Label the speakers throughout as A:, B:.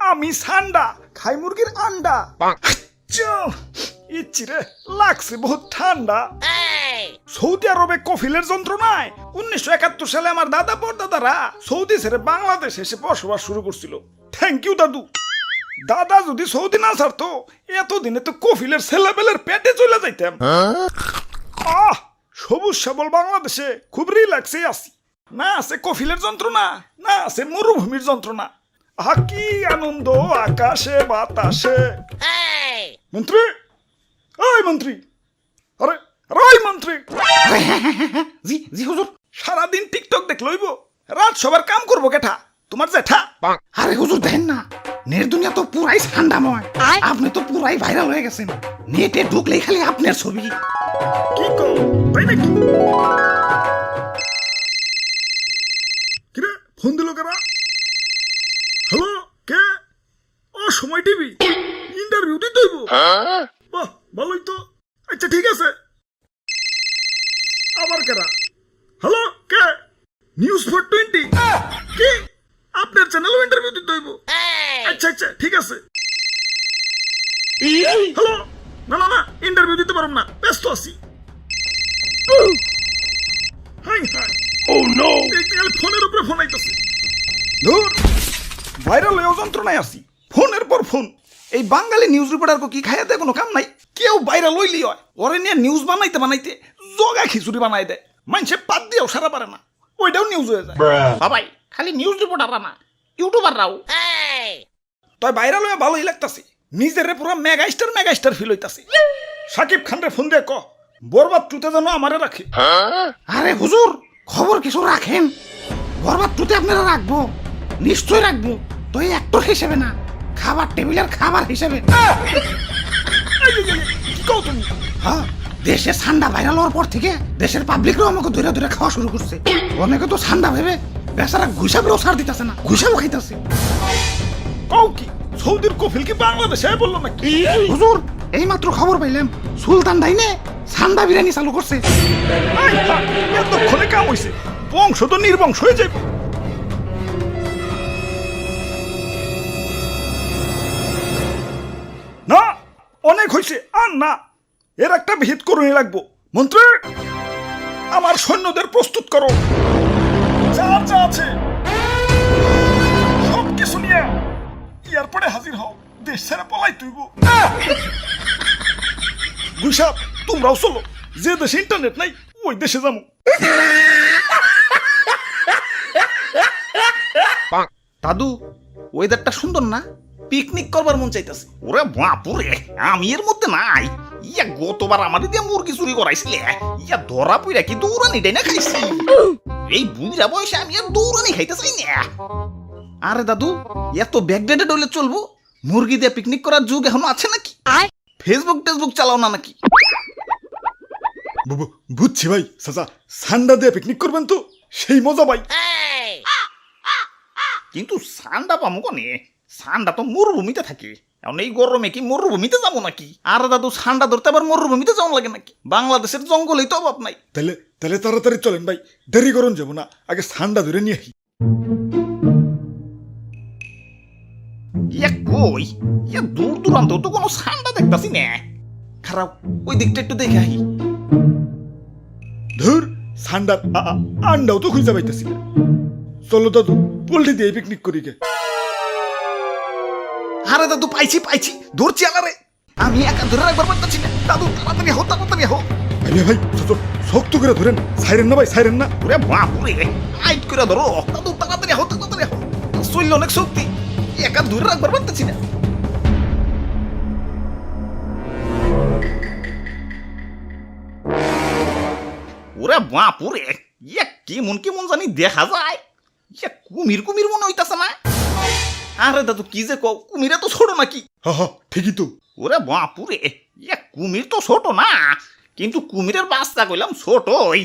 A: আমি সান্ডা খাই মুরগির আন্ডা। ইচ্ছিরে লাগছে বহুত ঠান্ডা। সৌদি আরবে কফিলের যন্ত্রণায় 1971 সালে আমার দাদা পরদাদারা সৌদি ছেড়ে বাংলাদেশ এসে বসবাস শুরু করছিল। থ্যাংক ইউ দাদু। দাদা যদি সৌদি না ছাড়তো এতদিনে তো কফিলের ছেলেবেলের পেটে চলে যাইতাম। সবুজ সবল বাংলাদেশে খুব রিল্যাক্সে আছি। না আছে কফিলের যন্ত্রণা, না আছে মরুভূমির যন্ত্রণা। কি আনন্দ আকাশে বাতাসে। মন্ত্রী, ওই মন্ত্রী, আরে ওই মন্ত্রী।
B: জি জি হুজুর।
A: সারাদিন টিকটক দেখ লইব, রাত সবার কাম করবো কেঠা? তোমার জেঠা?
B: আরে হুজুর দেখেন না, নেট দুনিয়া তো পুরাই ঠান্ডাময়। আপনি তো পুরাই ভাইরাল হয়ে গেছেন। নেটে ঢুকলেই খালি আপনার ছবি।
A: কি কও, তাই নাকি? কিরে ফোন দিল কারা? হ্যালো, কে? ও সময় টিভি, ইন্টারভিউ দিতে হইব। বাহ, ভালোই তো। আচ্ছা ঠিক আছে। আবার কারা? হ্যালো, কে? নিউজ 420। কি আপনার চ্যানেলও ইন্টারভিউ দিতে হইব? আচ্ছা আচ্ছা ঠিক আছে। হ্যালো, না না না, ইন্টারভিউ দিতে পারব না, ব্যস্ত আছি। হাই হাই, ও নো, এই ফোনের উপরে ফোন আইতাছে। ধুর, ভাইরাল হয়ে যন্ত্রণায় আছি, ফোনের পর ফোন। এই বাঙালি নিউজ রিপোর্টারকে কি খাইয়াতে কোনো কাম নাই? কেউ ভাইরাল হইলি হয়, ওরে নিয়ে নিউজ বানাইতে বানাইতে জগা খিচুড়ি বানাই দেয়। মানুষে পাত দিয়েও সারা পারে না, ওইটাও নিউজ হয়ে যায়।
B: সবাই খালি নিউজ রিপোর্টাররা না, ইউটিউবাররাও।
A: তাই ভাইরাল হয়ে ভালোই লাগতাছে, নিজের পুরো মেগা স্টার ফিল হইতাছে। সাকিব খান রে ফোন দিয়ে ক বরবাদ টুতে যেন আমারে রাখে।
B: আরে হুজুর, খবর কিছু রাখেন। বরবাদ টুতে আপনারা রাখবো, নিশ্চয় রাখবো। তো এই অ্যাক্টর হিসেবে না, খাবার টেবিলের খাবার হিসেবে।
A: কি কও তুমি?
B: হ্যাঁ, দেশে ঠান্ডা ভাইরাল হওয়ার পর থেকে দেশের পাবলিকরাও আমাকে ধরে ধরে খাওয়া শুরু করছে। অনেকে তো ঠান্ডা ভেবে বেচারা ঘুষাবেও ছাড় দিতেছে না, ঘুষাবও খাইতেছে।
A: কও কি সৌদির কফিল কি বাংলাদেশে বললো নাকি?
B: হুজুর, এই মাত্র খবর পাইলাম সুলতান ডাইনে ঠান্ডা বিরিয়ানি চালু করছে।
A: এতক্ষণে কাম হইছে, বংশ তো নির্বংশ হয়ে যাইব। না, অনেক হয়েছে, আর না, এর একটা ভিত করুনি লাগবো। মন্ত্রী, আমার সৈন্যদের প্রস্তুত করো, যা যা আছে সব কিছু নিয়ে এয়ারপোর্টে হাজির হও। দেশ ছেড়ে পলাই তুইব। গুইসাপ, তোমরাও চলো, যে দেশে ইন্টারনেট নাই ওই দেশে যাবো।
B: দাদু, ওয়েদারটা সুন্দর না? পিকনিক করবার মন চাইতেছে।
C: ওরে বাপুরে, আমি এর মধ্যে নাই। ইয়া গতবার আমার দিয়ে মুরগি চুরি করাইছিলে, ইয়া ধরা পইরা কি দৌড়ানি ডাইনা খাইছি। এই বুড়া বয়সে আমি আর দৌড়ানি খাইতে চাই না।
B: আরে দাদু, এত ব্যাকডেটেড হইলে চলবো? মুরগি দিয়ে পিকনিক করার যুগ এখনো আছে নাকি? ফেসবুক চালাও না নাকি?
A: বুঝছি ভাই, চাচা সান্ডা দিয়ে পিকনিক করবেন তো সেই মজা ভাই।
C: কিন্তু সান্ডা পামো কনে? সান্ডা তো মরুভূমিতে থাকে, এখন এই গরমে কি মরুভূমিতে যাবো নাকি?
B: আরে দাদু, ঠান্ডা ধরতে আবার মরুভূমিতে যাওয়া লাগে নাকি? বাংলাদেশের জঙ্গলেই তো অভাব নাই।
A: তাহলে তাহলে তাড়াতাড়ি চলেন ভাই, দেরি করুন যাবো না, আগে সান্ডা ধরে নিয়ে আহি।
C: ইয়া কই, ইয়া দূর দূরান্ত তো কোনো সান্ডা দেখতাছি না।
B: খারাপ, ওই দিকটা একটু দেখে আহি।
A: ধুর, সান্ডার আন্ডাও তো খুঁজে পাইতেছি না। চলো দাদু, পোল্ট্রি দিয়ে পিকনিক করি গে।
B: আরে দাদু, পাইছি ধরছি আলারে। আমি একা ধরে রাখবার পারতেছি না। দাদু তাড়াতাড়ি হো।
A: ভাই ভাই, শক্ত করে ধরেন, সাইরেন না ভাই, সাইরেন না।
C: ওরে বাপুরে, আইট করে ধরো।
B: দাদু তাড়াতাড়ি হো। শরীরে অনেক শক্তি, একা ধরে রাখবার পারতেছি না।
C: ওরে বাপুরে, ইয়া কেমন জানি দেখা যায়। ইয়া কুমির মনে হইতাছে না?
B: আরে দাদু, কি যে কও, কুমিরে তো ছোট নাকি?
A: হা ঠিকই তো।
C: ওরে বাপুরে, ইয়া কুমির তো ছোট না, কিন্তু কুমিরের বাচ্চা কইলাম ছোটই।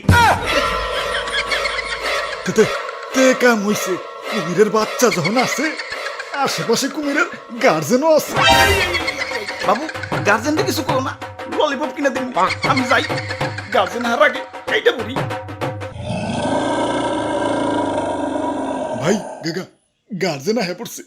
A: তে কাম হইছে, কুমিরের বাচ্চা যখন আছে, আশেপাশে কুমিরের গার্জেনও আছে।
B: বাবু, গার্জেনটা কিছু কও না, ললিপপ কিনে দিন, আমি যাই। গার্জেন হার আগে এইটা বলি।
A: ভাই গার্জেন আহে পড়ছে।